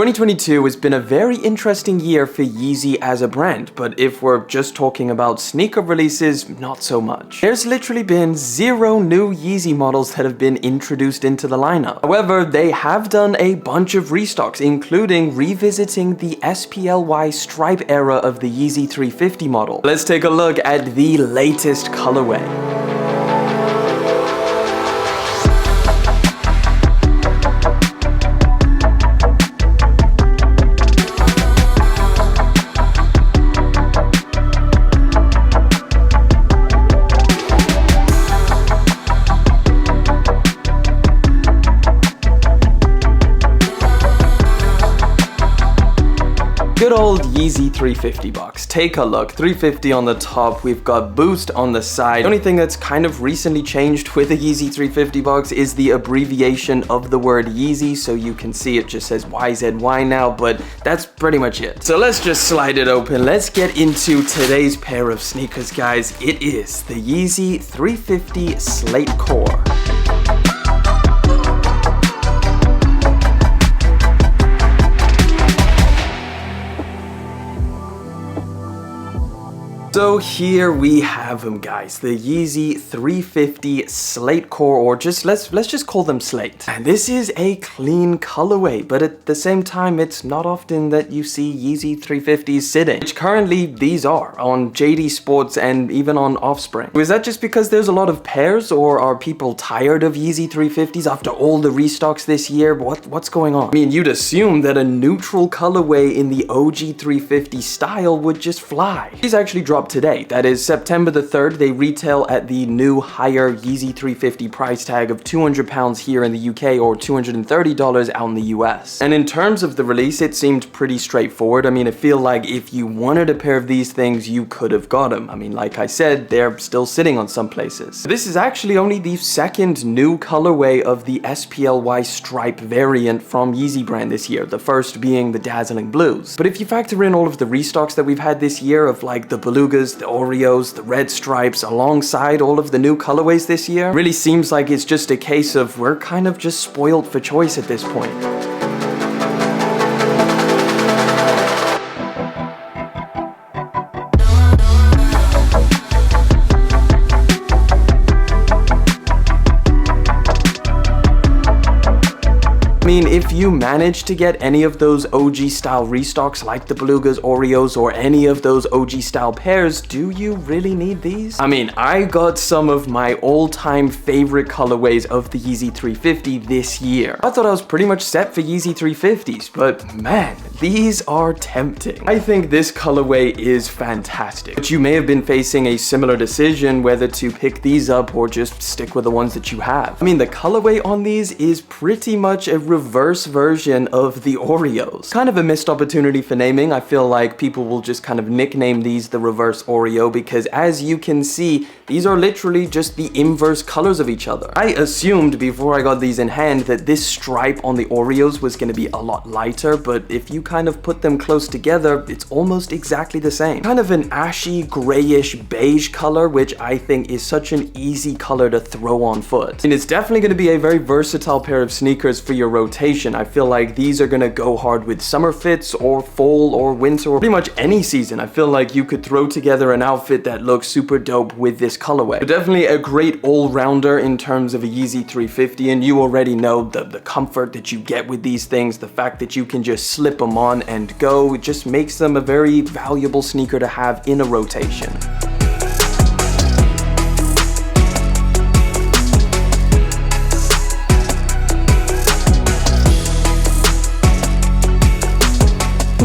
2022 has been a very interesting year for Yeezy as a brand, but if we're just talking about sneaker releases, not so much. There's literally been 0 new Yeezy models that have been introduced into the lineup. However, they have done a bunch of restocks, including revisiting the SPLY stripe era of the Yeezy 350 model. Let's take a look at the latest colorway. Good old Yeezy 350 box. Take a look. 350 on the top, we've got Boost on the side. The only thing that's kind of recently changed with the Yeezy 350 box is the abbreviation of the word Yeezy, so you can see it just says YZY now, but that's pretty much it. So let's just slide it open. Let's get into today's pair of sneakers, guys. It is the Yeezy 350 Slate Core. So here we have them, guys, the Yeezy 350 Slate Core, or just let's just call them Slate. And this is a clean colorway, but at the same time, it's not often that you see Yeezy 350s sitting, which currently these are on JD Sports and even on Offspring. Is that just because there's a lot of pairs, or are people tired of Yeezy 350s after all the restocks this year? What's going on? I mean, you'd assume that a neutral colorway in the OG 350 style would just fly. These actually dropped today. That is September the 3rd. They retail at the new higher Yeezy 350 price tag of £200 here in the UK or $230 out in the US. And in terms of the release, it seemed pretty straightforward. I mean, I feel like if you wanted a pair of these things, you could have got them. I mean, like I said, they're still sitting on some places. This is actually only the second new colorway of the SPLY stripe variant from Yeezy brand this year, the first being the dazzling blues. But if you factor in all of the restocks that we've had this year of like the belugas, the Oreos, the red stripes, alongside all of the new colorways this year, really seems like it's just a case of we're kind of just spoiled for choice at this point. I mean, if you manage to get any of those OG style restocks like the Belugas, Oreos, or any of those OG style pairs, do you really need these? I mean, I got some of my all-time favorite colorways of the Yeezy 350 this year. I thought I was pretty much set for Yeezy 350s, but man, these are tempting. I think this colorway is fantastic, but you may have been facing a similar decision whether to pick these up or just stick with the ones that you have. I mean, the colorway on these is pretty much a reverse version of the Oreos. Kind of a missed opportunity for naming. I feel like people will just kind of nickname these the reverse Oreo because, as you can see, these are literally just the inverse colors of each other. I assumed before I got these in hand that this stripe on the Oreos was going to be a lot lighter, but if you kind of put them close together, it's almost exactly the same. Kind of an ashy, grayish, beige color, which I think is such an easy color to throw on foot. And it's definitely going to be a very versatile pair of sneakers for your rotation. I feel like these are gonna go hard with summer fits or fall or winter or pretty much any season. I feel like you could throw together an outfit that looks super dope with this colorway. But definitely a great all-rounder in terms of a Yeezy 350, and you already know the comfort that you get with these things. The fact that you can just slip them on and go, it just makes them a very valuable sneaker to have in a rotation.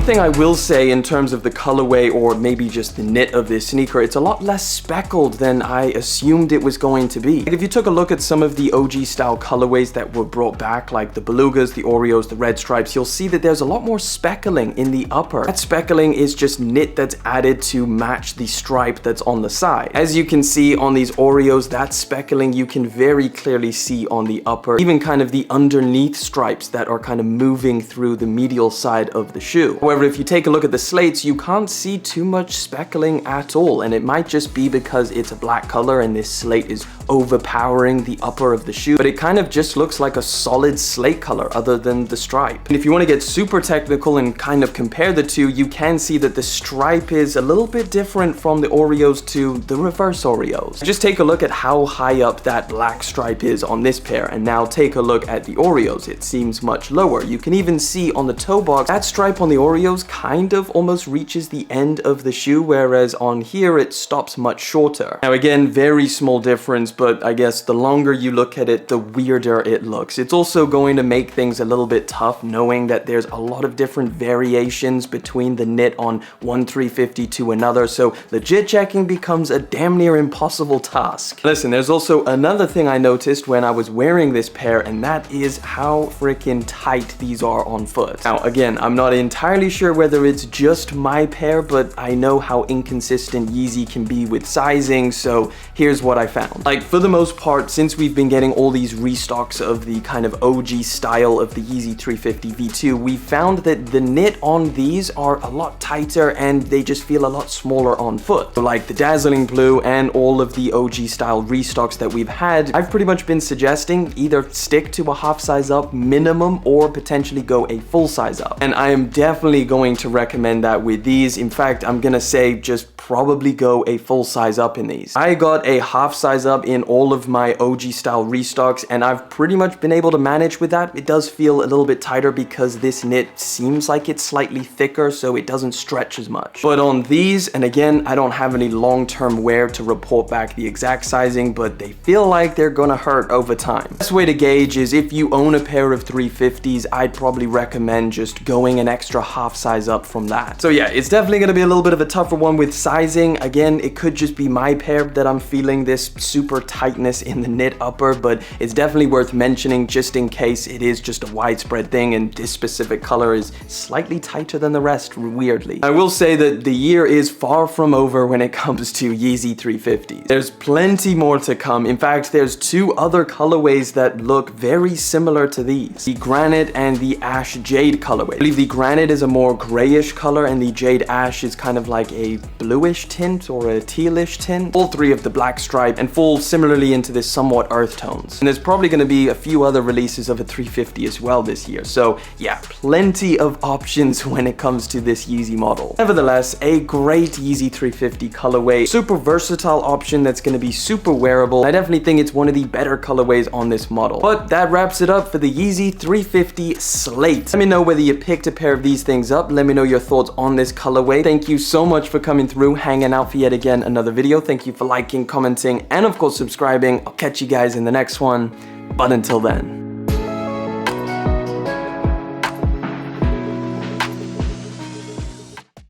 Thing I will say in terms of the colorway or maybe just the knit of this sneaker, it's a lot less speckled than I assumed it was going to be. Like if you took a look at some of the OG style colorways that were brought back, like the Belugas, the Oreos, the red stripes, you'll see that there's a lot more speckling in the upper. That speckling is just knit that's added to match the stripe that's on the side. As you can see on these Oreos, that speckling you can very clearly see on the upper, even kind of the underneath stripes that are kind of moving through the medial side of the shoe. However, if you take a look at the Slates, you can't see too much speckling at all, and it might just be because it's a black color and this Slate is overpowering the upper of the shoe, but it kind of just looks like a solid slate color other than the stripe. And if you want to get super technical and kind of compare the two, you can see that the stripe is a little bit different from the Oreos to the reverse Oreos. Just take a look at how high up that black stripe is on this pair, and now take a look at the Oreos. It seems much lower. You can even see on the toe box, that stripe on the Oreos kind of almost reaches the end of the shoe, whereas on here it stops much shorter. Now again, very small difference, but I guess the longer you look at it, the weirder it looks. It's also going to make things a little bit tough knowing that there's a lot of different variations between the knit on one 350 to another, so legit checking becomes a damn near impossible task. Listen, there's also another thing I noticed when I was wearing this pair, and that is how freaking tight these are on foot. Now again, I'm not entirely sure whether it's just my pair, but I know how inconsistent Yeezy can be with sizing, so here's what I found. Like, for the most part, since we've been getting all these restocks of the kind of OG style of the Yeezy 350 V2, we found that the knit on these are a lot tighter and they just feel a lot smaller on foot. So like the Dazzling Blue and all of the OG style restocks that we've had, I've pretty much been suggesting either stick to a half size up minimum or potentially go a full size up. And I am definitely going to recommend that with these. In fact, I'm gonna say just probably go a full size up in these. I got a half size up in all of my OG style restocks, and I've pretty much been able to manage with that. It does feel a little bit tighter because this knit seems like it's slightly thicker, so it doesn't stretch as much. But on these, and again, I don't have any long-term wear to report back the exact sizing, but they feel like they're gonna hurt over time. Best way to gauge is if you own a pair of 350s, I'd probably recommend just going an extra half size up from that. So yeah, it's definitely gonna be a little bit of a tougher one with sizing. Again, it could just be my pair that I'm feeling this super tightness in the knit upper, but it's definitely worth mentioning just in case it is just a widespread thing and this specific color is slightly tighter than the rest, weirdly. I will say that the year is far from over when it comes to Yeezy 350s. There's plenty more to come. In fact, there's two other colorways that look very similar to these. The Granite and the Ash Jade colorway. I believe the Granite is a more grayish color and the Jade Ash is kind of like a bluish tint or a tealish tint. All three of the black stripe and fall similarly into this somewhat earth tones. And there's probably going to be a few other releases of a 350 as well this year. So yeah, plenty of options when it comes to this Yeezy model. Nevertheless, a great Yeezy 350 colorway. Super versatile option that's going to be super wearable. I definitely think it's one of the better colorways on this model. But that wraps it up for the Yeezy 350 Slate. Let me know whether you picked a pair of these things up. Let me know your thoughts on this colorway. Thank you so much for coming through, hanging out for yet again another video. Thank you for liking, commenting, and of course subscribing. I'll catch you guys in the next one. But until then.